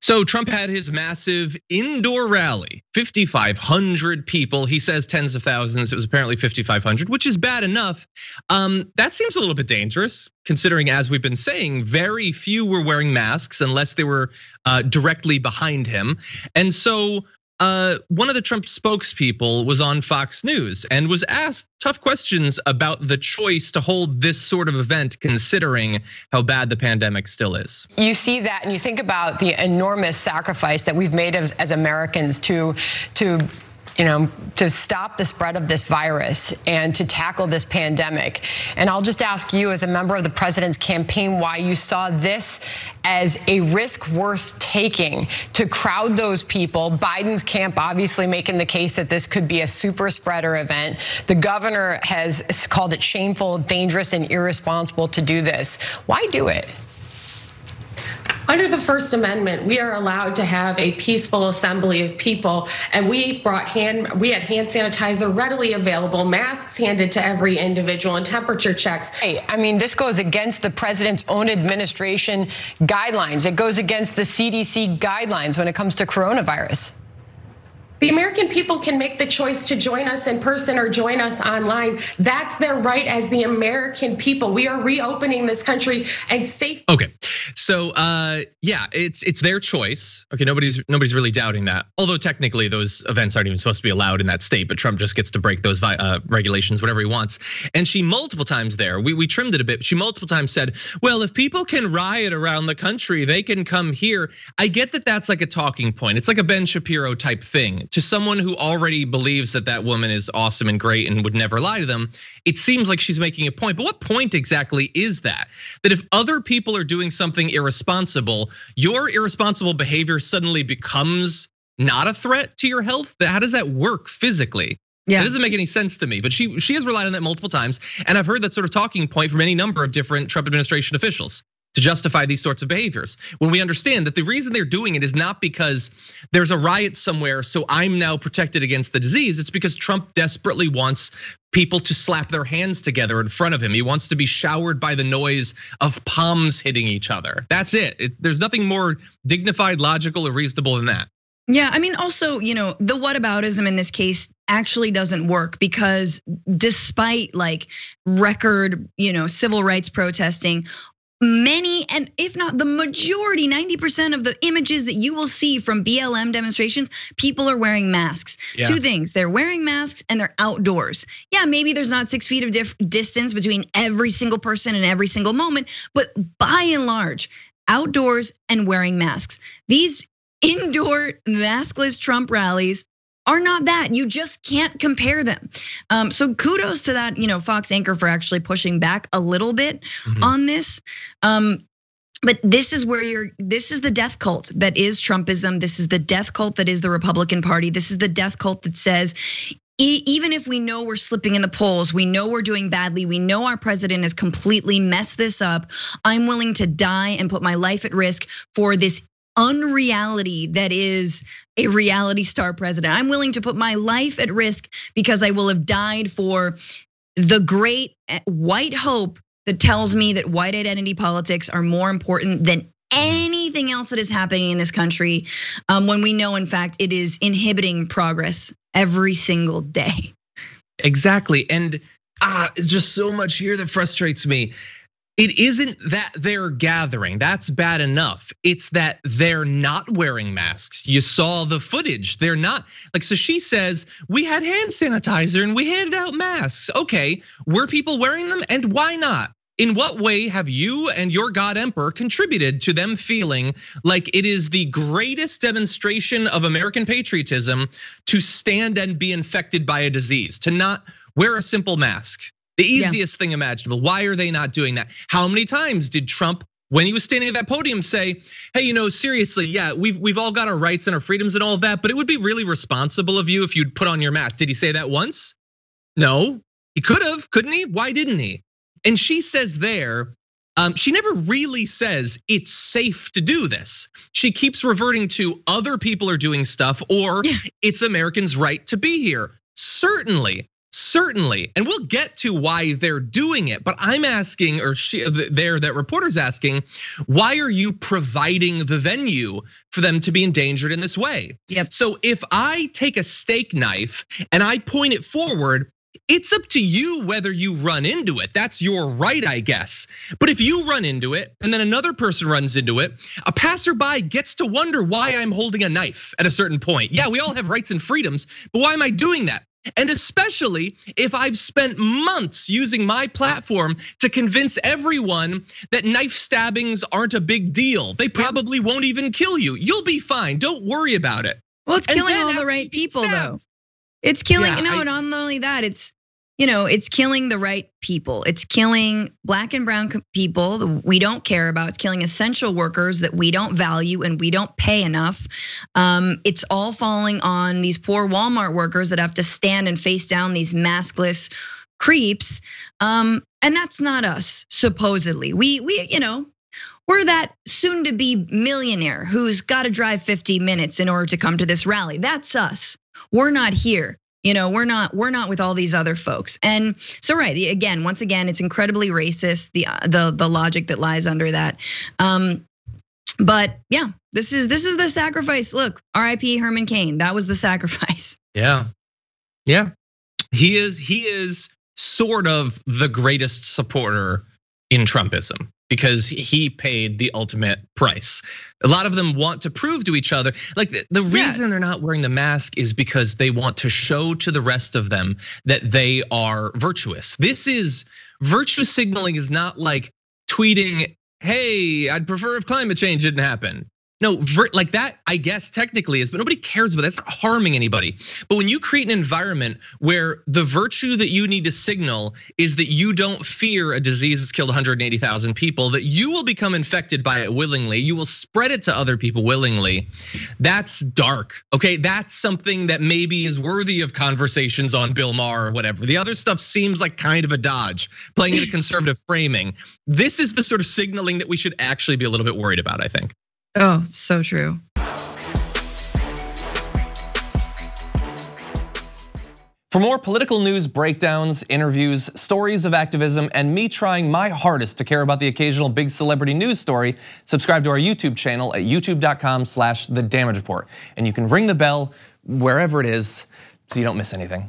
So Trump had his massive indoor rally, 5,500 people. He says tens of thousands. It was apparently 5,500, which is bad enough. That seems a little bit dangerous, considering, as we've been saying, very few were wearing masks unless they were directly behind him. And so one of the Trump spokespeople was on Fox News and was asked tough questions about the choice to hold this sort of event, considering how bad the pandemic still is. You see that and you think about the enormous sacrifice that we've made as Americans to stop the spread of this virus and to tackle this pandemic. And I'll just ask you, as a member of the president's campaign, why you saw this as a risk worth taking to crowd those people. Biden's camp obviously making the case that this could be a super spreader event. The governor has called it shameful, dangerous, and irresponsible to do this. Why do it? Under the First Amendment, we are allowed to have a peaceful assembly of people, and we had hand sanitizer readily available, masks handed to every individual, and temperature checks. Hey, I mean, this goes against the president's own administration guidelines. It goes against the CDC guidelines when it comes to coronavirus. The American people can make the choice to join us in person or join us online. That's their right as the American people. We are reopening this country and safe. Okay, so yeah, it's their choice. Okay, nobody's really doubting that. Although technically those events aren't even supposed to be allowed in that state, but Trump just gets to break those regulations whenever he wants. And she multiple times there, we trimmed it a bit. She multiple times said, well, if people can riot around the country, they can come here. I get that that's like a talking point. It's like a Ben Shapiro type thing. To someone who already believes that that woman is awesome and great and would never lie to them, it seems like she's making a point. But what point exactly is that? That if other people are doing something irresponsible, your irresponsible behavior suddenly becomes not a threat to your health? How does that work physically? Yeah. It doesn't make any sense to me, but she has relied on that multiple times. And I've heard that sort of talking point from any number of different Trump administration officials to justify these sorts of behaviors. When we understand that the reason they're doing it is not because there's a riot somewhere, so I'm now protected against the disease. It's because Trump desperately wants people to slap their hands together in front of him. He wants to be showered by the noise of palms hitting each other. That's it. There's nothing more dignified, logical, or reasonable than that. Yeah, I mean, also, the whataboutism in this case actually doesn't work, because despite like record, civil rights protesting, many, and if not the majority, 90% of the images that you will see from BLM demonstrations, people are wearing masks. Yeah. Two things, they're wearing masks and they're outdoors. Yeah, maybe there's not 6 feet of distance between every single person in every single moment, but by and large, outdoors and wearing masks. These indoor maskless Trump rallies are not that. You just can't compare them. So kudos to that, Fox anchor for actually pushing back a little bit on this. But this is this is the death cult that is Trumpism. This is the death cult that is the Republican Party. This is the death cult that says, even if we know we're slipping in the polls, we know we're doing badly, we know our president has completely messed this up, I'm willing to die and put my life at risk for this unreality that is a reality star president. I'm willing to put my life at risk because I will have died for the great white hope that tells me that white identity politics are more important than anything else that is happening in this country, when we know, in fact, it is inhibiting progress every single day. Exactly, and it's just so much here that frustrates me. It isn't that they're gathering, that's bad enough. It's that they're not wearing masks. You saw the footage, they're not. So she says, we had hand sanitizer and we handed out masks. Okay, were people wearing them, and why not? In what way have you and your God Emperor contributed to them feeling like it is the greatest demonstration of American patriotism to stand and be infected by a disease, to not wear a simple mask? The easiest thing imaginable. Why are they not doing that? How many times did Trump, when he was standing at that podium, say, hey, seriously, yeah, we've all got our rights and our freedoms and all of that, but it would be really responsible of you if you'd put on your mask. Did he say that once? No, he could have, couldn't he? Why didn't he? And she says there, she never really says it's safe to do this. She keeps reverting to other people are doing stuff, or it's Americans' right to be here. Certainly Certainly, and we'll get to why they're doing it, but I'm asking, or that reporter's asking, why are you providing the venue for them to be endangered in this way? Yep. So if I take a steak knife and I point it forward, it's up to you whether you run into it. That's your right, I guess. But if you run into it and then another person runs into it, a passerby gets to wonder why I'm holding a knife at a certain point. Yeah, we all have rights and freedoms, but why am I doing that? And especially if I've spent months using my platform to convince everyone that knife stabbings aren't a big deal. They probably won't even kill you. You'll be fine. Don't worry about it. Well, it's killing all the right people though. It's killing, not only that, it's killing the right people. It's killing black and brown people that we don't care about. It's killing essential workers that we don't value and we don't pay enough. It's all falling on these poor Walmart workers that have to stand and face down these maskless creeps. And that's not us, supposedly. We're that soon to be millionaire who's got to drive 50 minutes in order to come to this rally. That's us. We're not here. We're not with all these other folks. And so right, again, once again, it's incredibly racist, the logic that lies under that. But yeah, this is the sacrifice. Look, R.I.P. Herman Cain. That was the sacrifice. Yeah. He is sort of the greatest supporter in Trumpism, because he paid the ultimate price. A lot of them want to prove to each other, like the reason they're not wearing the mask is because they want to show to the rest of them that they are virtuous. Virtue signaling is not like tweeting, hey, I'd prefer if climate change didn't happen. No, like that, I guess technically is, but nobody cares about that. That's not harming anybody. But when you create an environment where the virtue that you need to signal is that you don't fear a disease that's killed 180,000 people, that you will become infected by it willingly, you will spread it to other people willingly, that's dark, okay? That's something that maybe is worthy of conversations on Bill Maher or whatever. The other stuff seems like kind of a dodge, playing in a conservative framing. This is the sort of signaling that we should actually be a little bit worried about, I think. Oh, so true. For more political news breakdowns, interviews, stories of activism, and me trying my hardest to care about the occasional big celebrity news story, subscribe to our YouTube channel at youtube.com/The Damage Report. And you can ring the bell wherever it is so you don't miss anything.